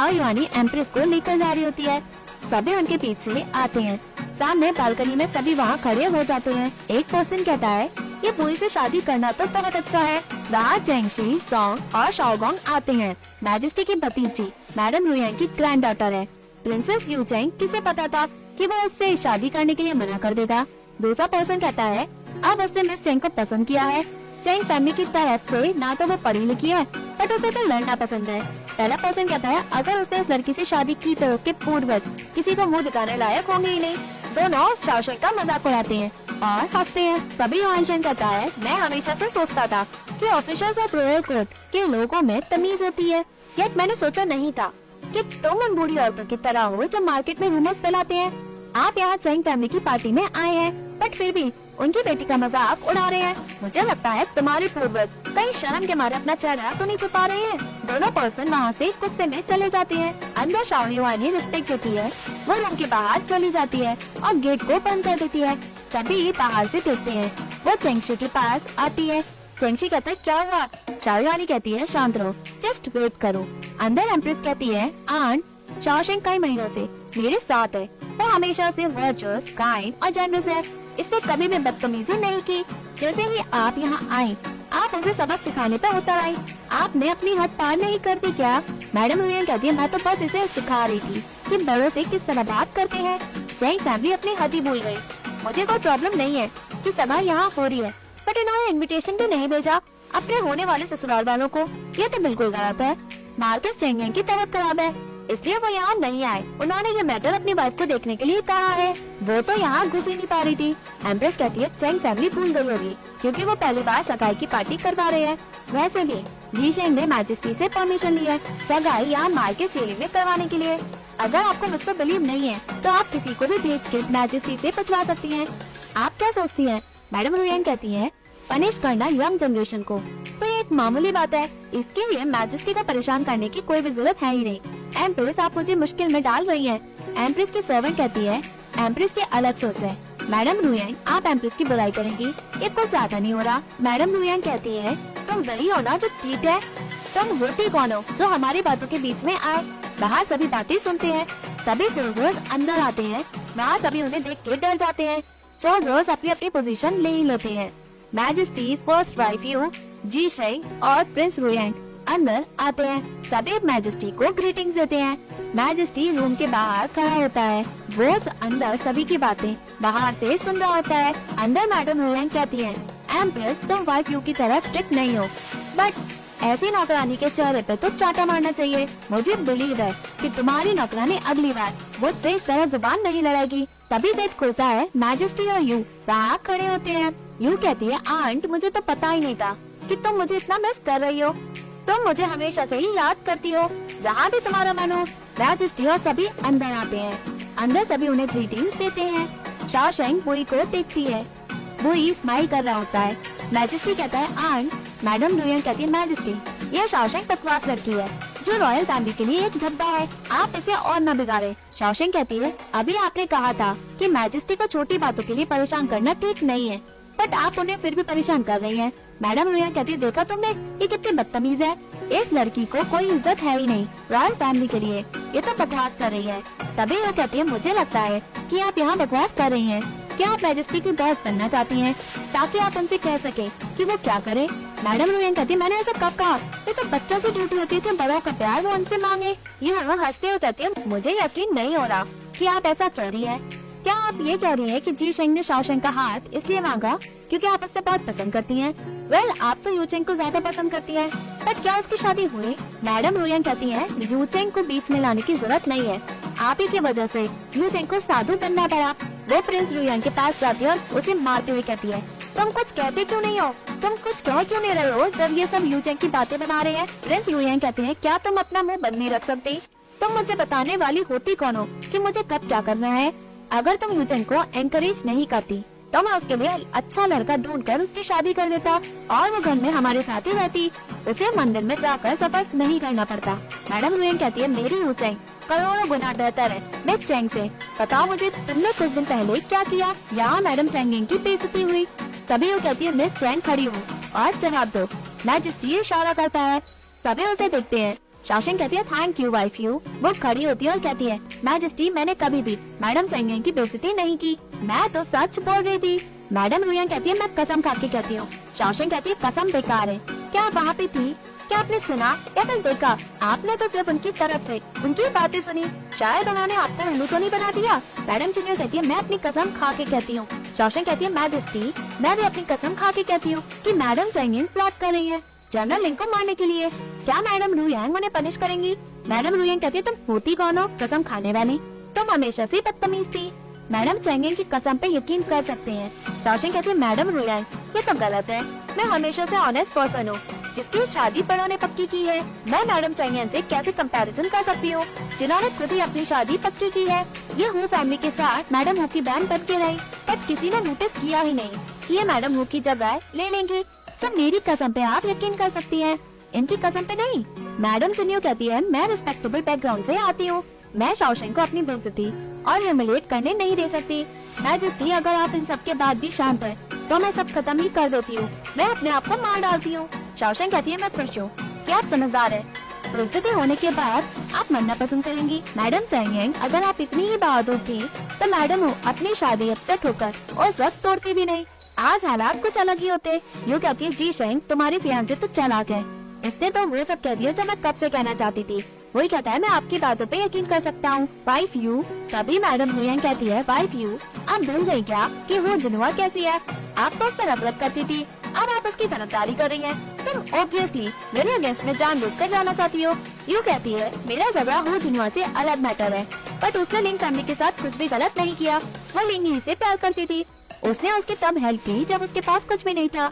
Shao युआनी empress को लेकर जा रही होती है। सभी उनके पीछे आते हैं। सामने बालकनी में सभी वहाँ खड़े हो जाते हैं। एक पर्सन कहता है, ये बुई से शादी करना तो बहुत अच्छा है। वहाँ जेंगशी, सॉन्ग और शाओगोंग आते हैं। मैजेस्टी की भतीजी मैडम रुयांग की ग्रैंड डॉटर है। प्रिंसेस यू चेंग किसे पता था कि वो उससे शादी करने के लिए मना कर देगा। दूसरा पर्सन कहता है, अब उसने मिस चेंग को पसंद किया है। चेंग फैमिली की तरफ से ना तो वो पढ़ी लिखी है, बट उसे तो लड़ना पसंद है। पहला पर्सन कहता है, अगर उसने इस लड़की से शादी की तो उसके पूर्वज किसी को मुंह दिखाने लायक होंगे ही नहीं। दोनों शाओशेंग का मजाक उड़ाते हैं और हंसते हैं। तभी युआनशेन कहता है, मैं हमेशा से सोचता था कि ऑफिसर्स और रॉयल कोर्ट के लोगों में तमीज होती है, यट मैंने सोचा नहीं था कि तुम उन बूढ़ी औरतों की तरह हो जो मार्केट में रूमर्स फैलाते हैं। आप यहाँ चेंग फैमिली की पार्टी में आए हैं, बट फिर भी उनकी बेटी का मजाक उड़ा रहे हैं। मुझे लगता है तुम्हारे पूर्वज कहीं शर्म के मारे अपना चेहरा तो नहीं छुपा रहे हैं। दोनों पर्सन वहाँ से गुस्से में चले जाते हैं। अंदर शाओ युआनी रिस्पेक्ट देती है, वो रूम के बाहर चली जाती है और गेट को बंद कर देती है। सभी बाहर से देखते हैं। वो चेंगशी के पास आती है। चेंगशी कहता है, क्या हुआ? शाओ युआनी कहती है, शांत रहो, जस्ट वेट करो। अंदर एम्प्रेस कहती है, आंट शाओशेंग कई महीनों से मेरे साथ है। वो हमेशा से वर्चुअस, काइंड और जनरस है। इसने कभी भी बदतमीजी नहीं की। जैसे ही आप यहाँ आए, आप उसे सबक सिखाने पर उतर आई। आपने अपनी हद पार नहीं कर दी क्या? मैडम रुयांग कहती है, मैं तो बस इसे सिखा रही थी कि बड़ों से किस तरह बात करते हैं। चेंग फैमिली अपनी हद ही भूल गई। मुझे कोई प्रॉब्लम नहीं है कि सगाई यहाँ हो रही है, बट इन्होंने इनविटेशन भी नहीं भेजा अपने होने वाले ससुराल वालों को। ये तो बिल्कुल गलत है। मार्कस चेंग की तबीयत खराब है, इसलिए वो यहाँ नहीं आए। उन्होंने ये मैटर अपनी वाइफ को देखने के लिए कहा है। वो तो यहाँ घुस ही नहीं पा रही थी। एम्प्रेस कहती है, चेंग फैमिली भूल गई होगी क्योंकि वो पहली बार सगाई की पार्टी करवा रहे हैं। वैसे भी जी शेंग ने मैजेस्टी से परमिशन ली है सगाई यहाँ मार्केट एरिया में करवाने के लिए। अगर आपको मुझ पर बिलीव नहीं है तो आप किसी को भी भेज के मैजेस्टी से पूछवा सकती हैं। आप क्या सोचती हैं? मैडम रुयांग कहती है, पनिश करना यंग जनरेशन को तो ये एक मामूली बात है। इसके लिए मैजेस्टी को परेशान करने की कोई भी जरूरत है ही नहीं। एम्प्रेस, आप मुझे मुश्किल में डाल रही हैं। एम्प्रेस की सर्वेंट कहती है, एम्प्रेस की अलग सोच है। मैडम रुयांग, आप एम्प्रेस की बुराई करेंगी, ये कुछ ज्यादा नहीं हो रहा। मैडम रुयांग कहती है, तुम वही हो ना जो ठीक है। तुम होती कौन हो जो हमारी बातों के बीच में आए? बाहर सभी बातें सुनते हैं। सभी सोल्जर्स अंदर आते हैं। वहाँ सभी उन्हें देख के डर जाते हैं। सोल्जर्स अपनी अपनी पोजीशन ले ही लेते हैं। मैजेस्टी, फर्स्ट वाइफ यू, जी शेंग और प्रिंस रुयांग अंदर आते हैं। सभी मैजेस्टी को ग्रीटिंग्स देते हैं। मैजेस्टी रूम के बाहर खड़ा होता है। वो अंदर सभी की बातें बाहर से सुन रहा होता है। अंदर मैडम रुयांग कहती है, एम्प्रेस, तुम वाइफ यू की तरह स्ट्रिक्ट नहीं हो, बट ऐसी नौकरानी के चेहरे पे तो चाटा मारना चाहिए। मुझे बिलीव है कि तुम्हारी नौकरानी अगली बार मुझसे इस तरह जुबान नहीं लड़ाएगी। तभी गेट खुलता है। मैजेस्टी और यू वहाँ खड़े होते हैं। यू कहती है, आंट, मुझे तो पता ही नहीं था कि तुम मुझे इतना मिस कर रही हो। तुम मुझे हमेशा से ही याद करती हो, जहाँ भी तुम्हारा मन हो। मैजेस्टी और सभी अंदर आते हैं। अंदर सभी उन्हें ग्रीटिंग्स देते हैं। शाओशेंग बुई को देखती है। बुई स्माइल कर रहा होता है। मैजेस्टी कहता है, आंट। मैडम रुयांग कहती है, मैजेस्टी, यह शाओशेंग बकवास लड़की है जो रॉयल फैमिली के लिए एक धब्बा है। आप इसे और न बिगाड़े। शाओशेंग कहती है, अभी आपने कहा था कि मैजेस्टी को छोटी बातों के लिए परेशान करना ठीक नहीं है, बट आप उन्हें फिर भी परेशान कर रही हैं। मैडम रुयांग कहती है, देखा तुमने, ये कितनी बदतमीज है। इस लड़की को कोई इज्जत है ही नहीं रॉयल फैमिली के लिए, ये तो बकवास कर रही है। तभी वो कहती है, मुझे लगता है कि आप यहाँ बकवास कर रही हैं। क्या आप मैजेस्टी की बॉस बनना चाहती हैं ताकि आप उनसे कह सके कि वो क्या करे? मैडम रुयांग कहती है, मैंने ऐसा कब कहा? ये तो बच्चों की ड्यूटी होती है कि बड़ों का प्यार वो उनसे मांगे। ये हंसते हुए कहती है, मुझे यकीन नहीं हो रहा कि आप ऐसा कर रही है। क्या आप ये कह रही हैं कि जी शेंग ने शाओशेंग का हाथ इसलिए मांगा क्योंकि आप उससे बहुत पसंद करती हैं? वेल, आप तो यू चेंग को ज्यादा पसंद करती हैं, बट क्या उसकी शादी हुई? मैडम रुयांग कहती है, यू चेंग को बीच में लाने की जरूरत नहीं है। आप ही की वजह से यू चेंग को साधु बनना पड़ा। वो प्रिंस रुयांग के पास जाती है और उसे मारते हुए कहती है, तुम कुछ कहते क्यों नहीं हो? तुम कुछ कह क्यों नहीं रहे हो जब ये सब यू चेंग की बातें बना रहे हैं? प्रिंस रुयांग कहते हैं, क्या तुम अपना मुँह बंद नहीं रख सकती? तुम मुझे बताने वाली होती कौन हो कि मुझे कब क्या करना है? अगर तुम यू चेंग को एनकरेज नहीं करती तो मैं उसके लिए अच्छा लड़का ढूंढकर उसकी शादी कर देता और वो घर में हमारे साथ ही रहती। उसे मंदिर में जाकर सफर नहीं करना पड़ता। मैडम रुयांग कहती है, मेरी यू चेंग करोड़ों गुना बेहतर है मिस चेंग से। बताओ मुझे, तुमने कुछ दिन पहले क्या किया? यहाँ मैडम चेंगिंग की बेइज्जती हुई। तभी वो कहती है, मिस चेंग खड़ी हो और जवाब दो। मैजेस्टी इशारा करता है। सभी उसे देखते हैं। शाओशेंग कहती है थैंक यू वाइफ यू। वो खड़ी होती है और कहती है मैजेस्टी मैंने कभी भी मैडम चेंगेंग की बेइज्जती नहीं की, मैं तो सच बोल रही थी। मैडम रुयांग कहती है मैं कसम खा के कहती हूँ। शाओशेंग कहती है कसम बेकार है, क्या आप वहाँ पे थी, क्या आपने सुना या फिर देखा? आपने तो सिर्फ उनकी तरफ से उनकी बातें सुनी, शायद उन्होंने आपको उल्लू तो नहीं बना दिया। मैडम जुनियर कहती है मैं अपनी कसम खा के कहती हूँ। शाओशेंग कहती है मैजेस्टी मैं भी अपनी कसम खा के कहती हूँ कि मैडम चेंगिंग प्लॉट कर रही है जनरल लिंग को मारने के लिए। क्या मैडम रुयांग उन्हें पनिश करेंगी? मैडम रुयांग कहती है तुम होती कौन हो कसम खाने वाली, तुम हमेशा से बदतमीज थी। मैडम चेंगिंग की कसम पे यकीन कर सकते हैं। शाओशेंग कहती है मैडम रुयांग ये तो गलत है, मैं हमेशा से ऑनेस्ट पर्सन हूँ जिसकी शादी बड़ों ने पक्की की है। मैं मैडम चेंगिंग से कैसे कंपैरिजन कर सकती हूँ जिन्होंने खुद ही अपनी शादी पक्की की है। ये हु फैमिली के साथ मैडम हु की बहन बन के रही, पर किसी ने नोटिस किया ही नहीं कि ये मैडम हु की जगह ले लेंगी। सब मेरी कसम पे आप यकीन कर सकती हैं, इनकी कसम पे नहीं। मैडम जुनियर कहती है मैं रिस्पेक्टेबल बैकग्राउंड से आती हूँ, मैं शाओशेंग को अपनी बेइज्जती और ह्यूमिलिएट करने नहीं दे सकती। मैजेस्टी अगर आप इन सब के बाद भी शांत है तो मैं सब खत्म ही कर देती हूँ, मैं अपने आप को मार डालती हूँ। शाओशेंग कहती है मैं खुश हूँ कि आप समझदार हैं, बेइज्जती होने के बाद आप मरना पसंद करेंगी। मैडम चेंगिंग अगर आप इतनी ही बहादुर थी तो मैडम हो अपनी शादी अपसेट होकर उस वक्त तोड़ती भी नहीं, आज हालात कुछ अलग ही होते। यूँ कहती है जी शेंग तुम्हारी फियांसे तो चालाक है, इसने तो वो सब कह दिया जो मैं कब से कहना चाहती थी। वही कहता है मैं आपकी बातों पे यकीन कर सकता हूँ वाइफ यू। तभी मैडम रुयांग कहती है वाइफ यू आप भूल गई क्या कि वो जुनवा कैसी है, आप तो उससे नफरत करती थी, अब आप उसकी तरफदारी कर रही हैं। तुम ऑब्वियसली मेरे अगेंस्ट में जानबूझकर जाना चाहती हो। यू कहती है मेरा झगड़ा हो जुनवा से अलग मैटर है, बट उसने लिंग फैमिली के साथ कुछ भी गलत नहीं किया, वो लिंगी से प्यार करती थी, उसने उसकी तब हेल्प की जब उसके पास कुछ भी नहीं था।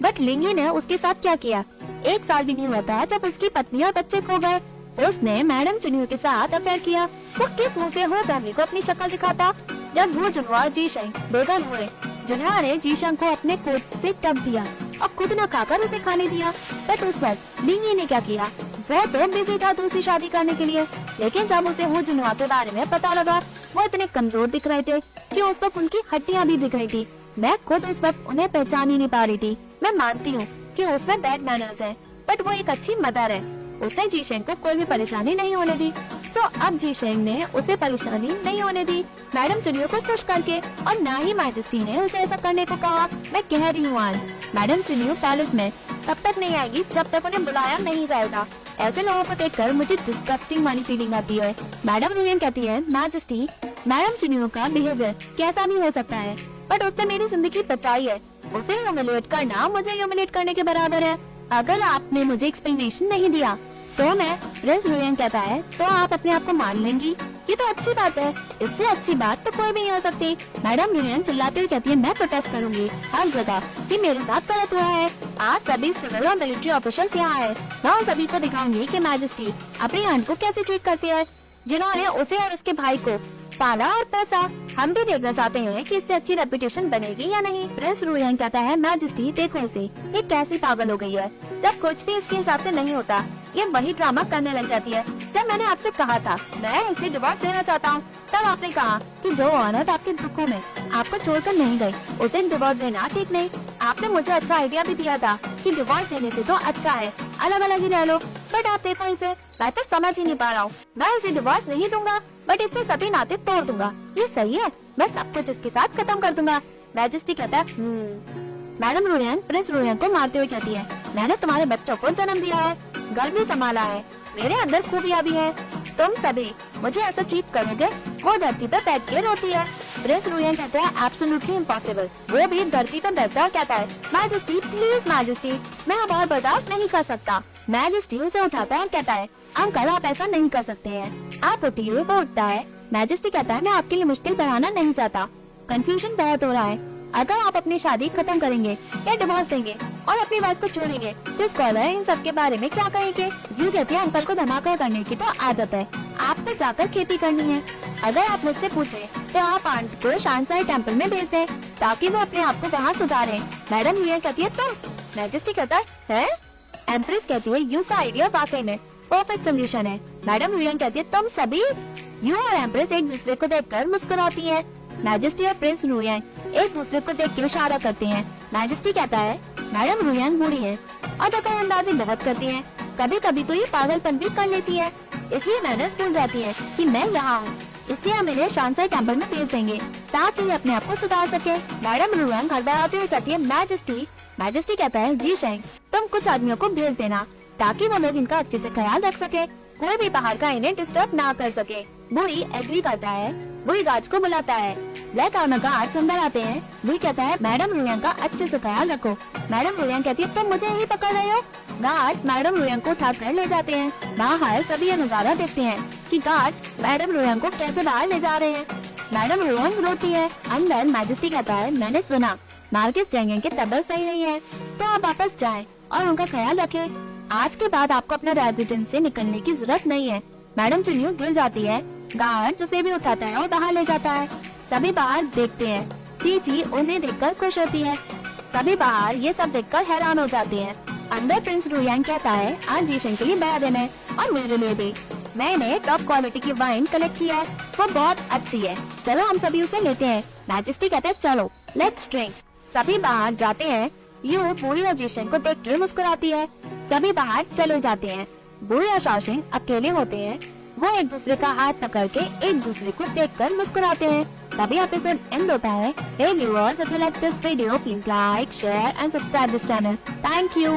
बट लिंगी ने उसके साथ क्या किया, 1 साल भी नहीं हुआ था जब उसकी पत्नी और बच्चे खो गए, उसने मैडम जुनियर के साथ अफेयर किया। वो किस मुंह से हो फैमिली को अपनी शक्ल दिखाता? जब वो जुनवा जीशेंग बेघर हुए, जुनवा ने जीशेंग को अपने कोट से टब दिया और खुद न खाकर उसे खाने दिया। बट उस वक्त लिंगी ने क्या किया, वह तो बिजी था दूसरी शादी करने के लिए, लेकिन जब उसे हो जुनवा के बारे में पता लगा वो इतने कमजोर दिख रहे थे कि उस वक्त उनकी हड्डियां भी दिख रही थी। मैं खुद उस वक्त उन्हें पहचान ही नहीं पा रही थी। मैं मानती हूँ कि उसमें बैड मैनर्स है, बट वो एक अच्छी मदर है, उसने जीशेंग को कोई भी परेशानी नहीं होने दी। सो अब जीशेंग ने उसे परेशानी नहीं होने दी मैडम जुनियर को खुश करके, और ना ही मैजेस्टी ने उसे ऐसा करने को कहा। मैं कह रही हूँ आज मैडम जुनियर पैलेस में तब तक नहीं आएगी जब तक उन्हें बुलाया नहीं जाएगा। ऐसे लोगों को देखकर मुझे डिस्गस्टिंग वाली फीलिंग आती है। मैडम रुयांग कहती है मैजेस्टी मैडम जुनियर का बिहेवियर कैसा भी हो सकता है, बट उसने मेरी जिंदगी बचाई है, उसे ह्यूमिलिएट करना मुझे ह्यूमिलिएट करने के बराबर है। अगर आपने मुझे एक्सप्लेनेशन नहीं दिया तो मैं प्रिंस रुयांग कहता है तो आप अपने आप को मान लेंगी, ये तो अच्छी बात है, इससे अच्छी बात तो कोई भी नहीं हो सकती। मैडम रुयांग चिल्लाते हुए कहती है मैं प्रोटेस्ट करूंगी हर जगह कि मेरे साथ गलत हुआ है। आज सभी सिविल और मिलिट्री ऑफिशियल्स यहाँ है, मैं उन सभी को दिखाऊंगी कि मैजेस्टी अपनी आंट को कैसे ट्रीट करती है, जिन्होंने उसे और उसके भाई को पाला और पैसा। हम भी देखना चाहते हैं कि इससे अच्छी रेपुटेशन बनेगी या नहीं। प्रिंस रुयांग कहता है मैजेस्टी देखो इसे, ये कैसी पागल हो गई है, जब कुछ भी इसके हिसाब से नहीं होता ये वही ड्रामा करने लग जाती है। जब मैंने आपसे कहा था मैं इसे डिवोर्स देना चाहता हूँ, तब आपने कहा कि जो औरत आपके दुखों में आपको छोड़कर नहीं गई उसे डिवोर्स देना ठीक नहीं। आपने मुझे अच्छा आइडिया भी दिया था कि डिवोर्स देने से तो अच्छा है अलग अलग ही रह लो, बट आप देखो इसे, मैं तो समझ ही नहीं पा रहा हूँ। मैं इसे डिवोर्स नहीं दूंगा, बट इससे सभी नाते तोड़ दूंगा, ये सही है, मैं सब कुछ इसके साथ खत्म कर दूंगा। मैजेस्टी कहता है मैडम रुयांग प्रिंस रुयांग को मारते हुए कहती है मैंने तुम्हारे बच्चों को जन्म दिया है, घर भी संभाला है, मेरे अंदर खूबियाँ भी है, तुम सभी मुझे ऐसा ट्रीट करोगे? वो धरती पर बैठ के रोती है। प्रिंस रुयांग कहता है एब्सोल्युटली इम्पॉसिबल, वो भी धरती पर बैठता और कहता है मैजेस्टी प्लीज मैजेस्टी मैं अब और बर्दाश्त नहीं कर सकता। मैजेस्टी उसे उठाता है और कहता है अंकल आप ऐसा नहीं कर सकते हैं, आप उठिए। वो उठता है। मैजेस्टी कहता है मैं आपके लिए मुश्किल बढ़ाना नहीं चाहता, कंफ्यूजन बहुत हो रहा है, अगर आप अपनी शादी खत्म करेंगे या डिवोर्स देंगे और अपनी वाइफ को छोड़ेंगे तो स्कॉलर इन सब के बारे में क्या कहेंगे? यूँ कहती है अंकल को धमाका करने की तो आदत है, आपको जाकर खेती करनी है। अगर आप मुझसे पूछे तो आप आंट को शानसाई टेम्पल में भेज दें ताकि वो अपने आप को वहाँ सुधारे। मैडम रुयांग कहती है तुम? मैजेस्टी कहता है एम्प्रेस कहती है यू का आइडिया वाकई में परफेक्ट सोल्यूशन है। मैडम रुयांग कहती है तुम सभी? यू और एम्प्रेस एक दूसरे को देखकर मुस्कुराती है। मैजेस्टी और प्रिंस रुयांग एक दूसरे को देख के इशारा करते हैं। मैजेस्टी कहता है मैडम रुयांग बूढ़ी है और दखल अंदाजी बहुत करती है, कभी कभी तो ये पागलपन भी कर लेती है, इसलिए मैंने भूल जाती है कि मैं यहाँ हूँ। इसलिए हम इन्हें शानसाई टेम्पल में भेज देंगे ताकि ये अपने आप को सुधार सके। मैडम रुआंग हड़बड़ाती हुई कहती है, मैजेस्टी। मैजेस्टी कहता है, जी शेंग, तुम कुछ आदमियों को भेज देना ताकि वो लोग इनका अच्छे से ख्याल रख सके, कोई भी बाहर का इन्हें डिस्टर्ब ना कर सके। बुई एग्री करता है। बुई गार्ड्स को बुलाता है। ब्लैक आर्मर गार्ड्स अंदर आते हैं। बुई कहता है, मैडम रुआंग का अच्छे से ख्याल रखो। मैडम रुआंग कहती है, तुम मुझे यही पकड़ रहे हो। गार्ड्स मैडम रुआंग को उठाकर ले जाते हैं। बाहर सभी ये नजारा देखते हैं कि गार्ड्स मैडम रुआंग को कैसे बाहर ले जा रहे हैं। मैडम रुआंग रोती है। अंदर मैजेस्टी कहता है, मैंने सुना मार्केस जेंगेंग की तबीयत सही नहीं है, तो आप वापस जाएं और उनका ख्याल रखें। आज के बाद आपको अपना रेजिडेंस से निकलने की जरूरत नहीं है। मैडम चुनियो गिर जाती है। गार्ड उसे भी उठाता है और बाहर ले जाता है। सभी बाहर देखते हैं। चीची उन्हें देखकर खुश होती है। सभी बाहर ये सब देखकर हैरान हो जाते हैं। अंदर प्रिंस रुयांग कहता है, आज जीशन के लिए बड़ा दिन है और मेरे लिए भी। मैंने टॉप क्वालिटी की वाइन कलेक्ट किया है, वो बहुत अच्छी है, चलो हम सभी उसे लेते हैं। मैजेस्टी कहता है, चलो लेट्स ड्रिंक। सभी बाहर जाते हैं। यू बुई और जीशन को देख के मुस्कुराती है। सभी बाहर चले जाते हैं। बुई और शाओशिंग अकेले होते हैं। वो एक दूसरे का हाथ पकड़ के एक दूसरे को देखकर मुस्कुराते हैं। तभी एपिसोड एंड होता है। Hey viewers, if you like this video, please like, share and subscribe this channel. Thank you.